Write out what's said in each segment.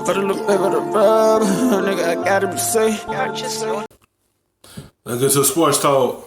Put a little bit of the rub, nigga, I gotta be safe. Let's get to sports talk.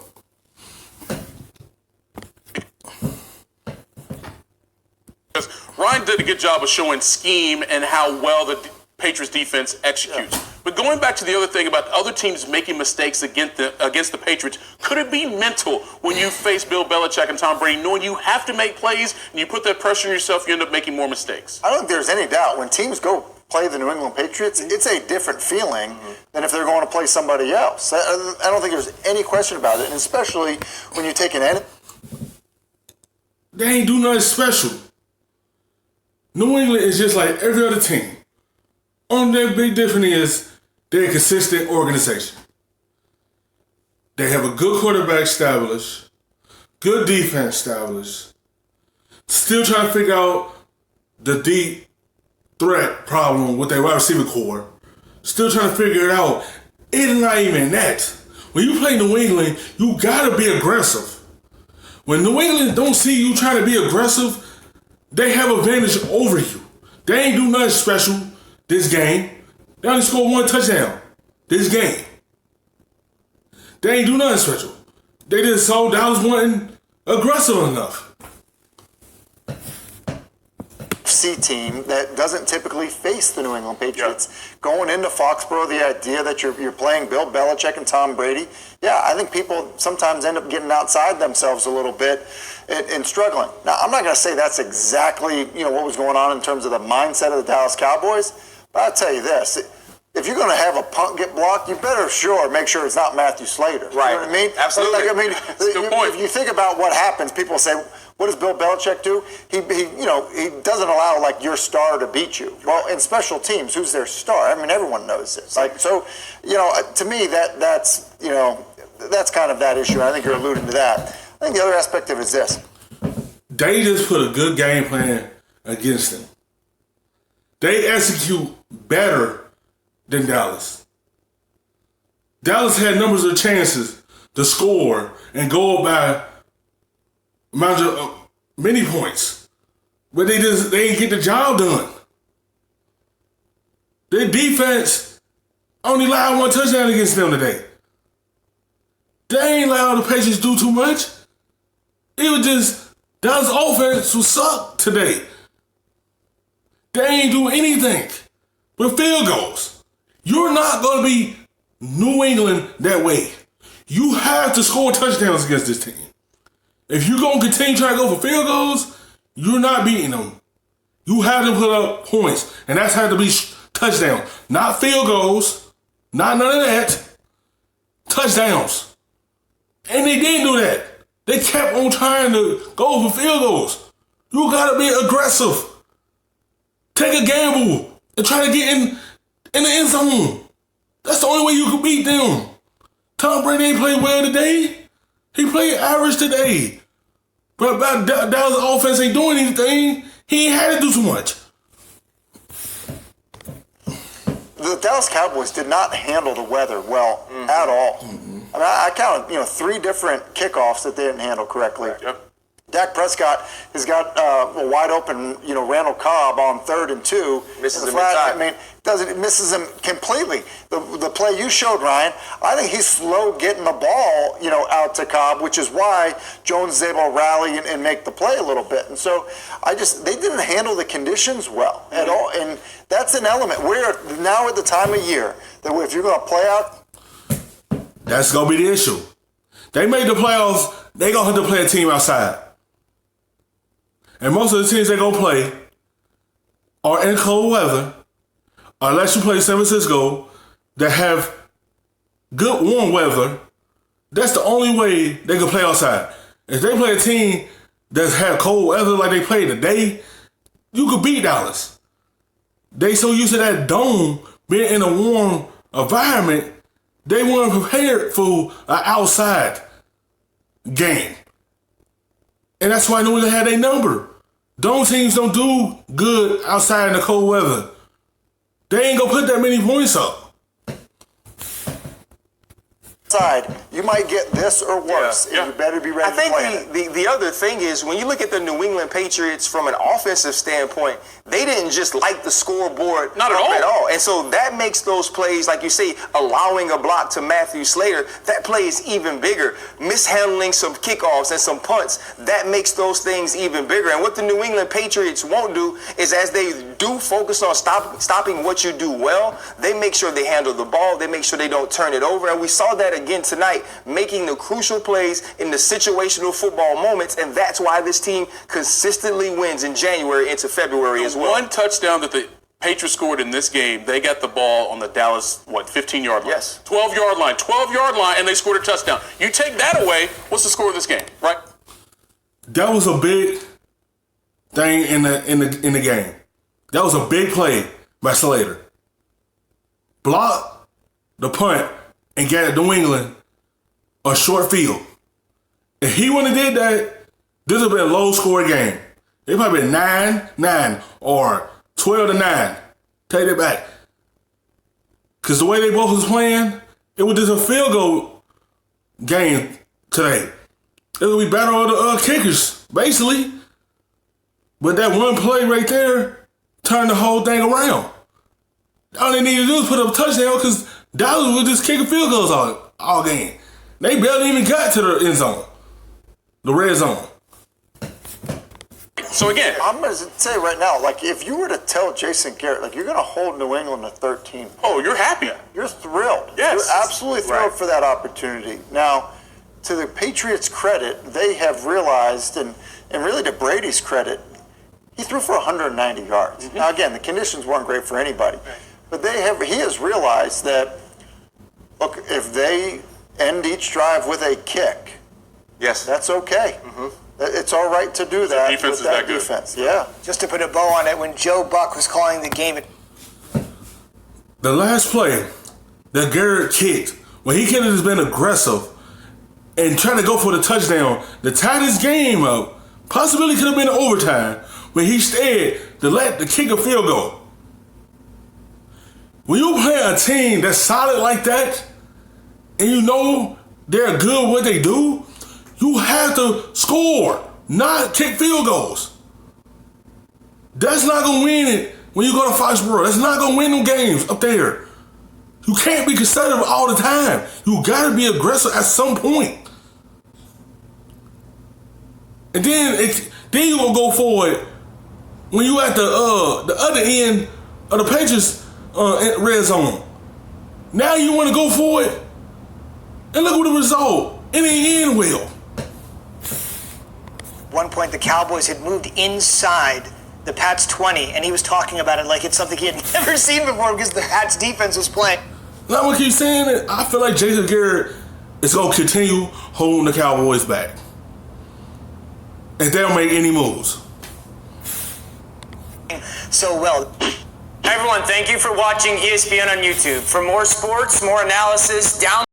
Ryan did a good job of showing scheme and how well the Patriots defense executes. Yeah. But going back to the other thing about other teams making mistakes against the Patriots, could it be mental when you face Bill Belichick and Tom Brady, knowing you have to make plays and you put that pressure on yourself, you end up making more mistakes? I don't think there's any doubt when teams go play the New England Patriots, it's a different feeling than if they're going to play somebody else. I don't think there's any question about it, and especially when you take an enemy. They ain't do nothing special. New England is just like every other team. Only their big difference is they're a consistent organization. They have a good quarterback established, good defense established, still trying to figure out the deep threat problem with their wide receiver core. Still trying to figure it out. It's not even that. When you play New England, you gotta be aggressive. When New England don't see you trying to be aggressive, they have advantage over you. They ain't do nothing special this game. They only scored one touchdown this game. They ain't do nothing special. They just saw Dallas wasn't aggressive enough. C team that doesn't typically face the New England Patriots. Going into Foxborough, the idea that you're playing Bill Belichick and Tom Brady, I think people sometimes end up getting outside themselves a little bit and struggling. Now, I'm not going to say that's exactly what was going on in terms of the mindset of the Dallas Cowboys, but I'll tell you this. If you're going to have a punt get blocked, you better make sure it's not Matthew Slater. Right. You know what I mean? Absolutely. Good point. If you think about what happens, people say, what does Bill Belichick do? He doesn't allow your star to beat you. Well, in special teams, who's their star? I mean, everyone knows this. To me, that's kind of that issue. I think you're alluding to that. I think the other aspect of it is this. They just put a good game plan against them. They execute better than Dallas. Dallas had numbers of chances to score and go by many points, but they ain't get the job done. Their defense only allowed one touchdown against them today. They ain't allowed the Patriots to do too much. It was just Dallas' offense was suck today. They ain't do anything but field goals. You're not going to be New England that way. You have to score touchdowns against this team. If you're going to continue trying to go for field goals, you're not beating them. You have to put up points, and that's had to be touchdowns. Not field goals, not none of that. Touchdowns. And they didn't do that. They kept on trying to go for field goals. You got to be aggressive. Take a gamble and try to get in the end zone. That's the only way you can beat them. Tom Brady ain't played well today. He played average today. But Dallas' offense ain't doing anything. He ain't had to do too much. The Dallas Cowboys did not handle the weather well at all. I mean, I counted 3 different kickoffs that they didn't handle correctly. Yep. Dak Prescott has got a wide open, Randall Cobb on 3rd and 2. Misses him inside. inside. It misses him completely. The play you showed, Ryan, I think he's slow getting the ball, out to Cobb, which is why Jones is able to rally and make the play a little bit. And so they didn't handle the conditions well at all. And that's an element. We're now at the time of year that if you're going to play out. That's going to be the issue. They made the playoffs. They going to have to play a team outside. And most of the teams they go play are in cold weather, unless you play San Francisco that have good warm weather. That's the only way they can play outside. If they play a team that's had cold weather like they played today, you could beat Dallas. They so used to that dome being in a warm environment, they weren't prepared for an outside game. And that's why New England had their number. Those teams don't do good outside in the cold weather. They ain't gonna put that many points up. side, you might get this or worse. Yeah. And you better be ready I think to play it. the other thing is when you look at the New England Patriots from an offensive standpoint, they didn't just light the scoreboard Not up at all. And so that makes those plays, like you say, allowing a block to Matthew Slater, that play is even bigger. Mishandling some kickoffs and some punts, that makes those things even bigger. And what the New England Patriots won't do is, as they do focus on stopping what you do well, they make sure they handle the ball, they make sure they don't turn it over. And we saw that again tonight, making the crucial plays in the situational football moments, and that's why this team consistently wins in January into February as well. One touchdown that the Patriots scored in this game, they got the ball on the Dallas, 15-yard line? Yes. 12-yard line, and they scored a touchdown. You take that away, what's the score of this game, right? That was a big thing in the game. That was a big play by Slater. Block the punt and get New England a short field. If he wouldn't have did that, this would have been a low-scoring game. It probably been 9-9 or 12-9. Take it back. Because the way they both was playing, it was just a field goal game today. It would be better on the kickers, basically. But that one play right there turned the whole thing around. All they needed to do was put up a touchdown because Dallas was just kicking field goals all game. They barely even got to the end zone, the red zone. So again, I'm going to say right now, like, if you were to tell Jason Garrett, like, you're going to hold New England to 13 points. oh, you're happy. You're thrilled. Yes. You're absolutely thrilled Right. for that opportunity. Now, to the Patriots' credit, they have realized, and really to Brady's credit, he threw for 190 yards. Mm-hmm. Now, again, the conditions weren't great for anybody. But he has realized that, look, if they end each drive with a kick, Yes. that's okay. It's all right to do that defense with is that that good. defense. Yeah. Just to put a bow on it, when Joe Buck was calling the game, The last play that Garrett kicked, when he could have just been aggressive and trying to go for the touchdown, to tie this game up, possibly could have been overtime, when he stayed to let the kicker field goal. When you play a team that's solid like that, and you know they're good at what they do, you have to score, not kick field goals. That's not going to win it when you go to Foxborough. That's not going to win them games up there. You can't be conservative all the time. You got to be aggressive at some point. And then you're going to go for it when you at the other end of the Patriots red zone. Now you want to go for it, and look at the result. It ain't end well. at one point the Cowboys had moved inside the Pats 20, and he was talking about it like it's something he had never seen before because the Pats defense was playing. Now, I keep saying it, I feel like Jason Garrett is going to continue holding the Cowboys back. And they don't make any moves. So well. Everyone, thank you for watching ESPN on YouTube. For more sports, more analysis, download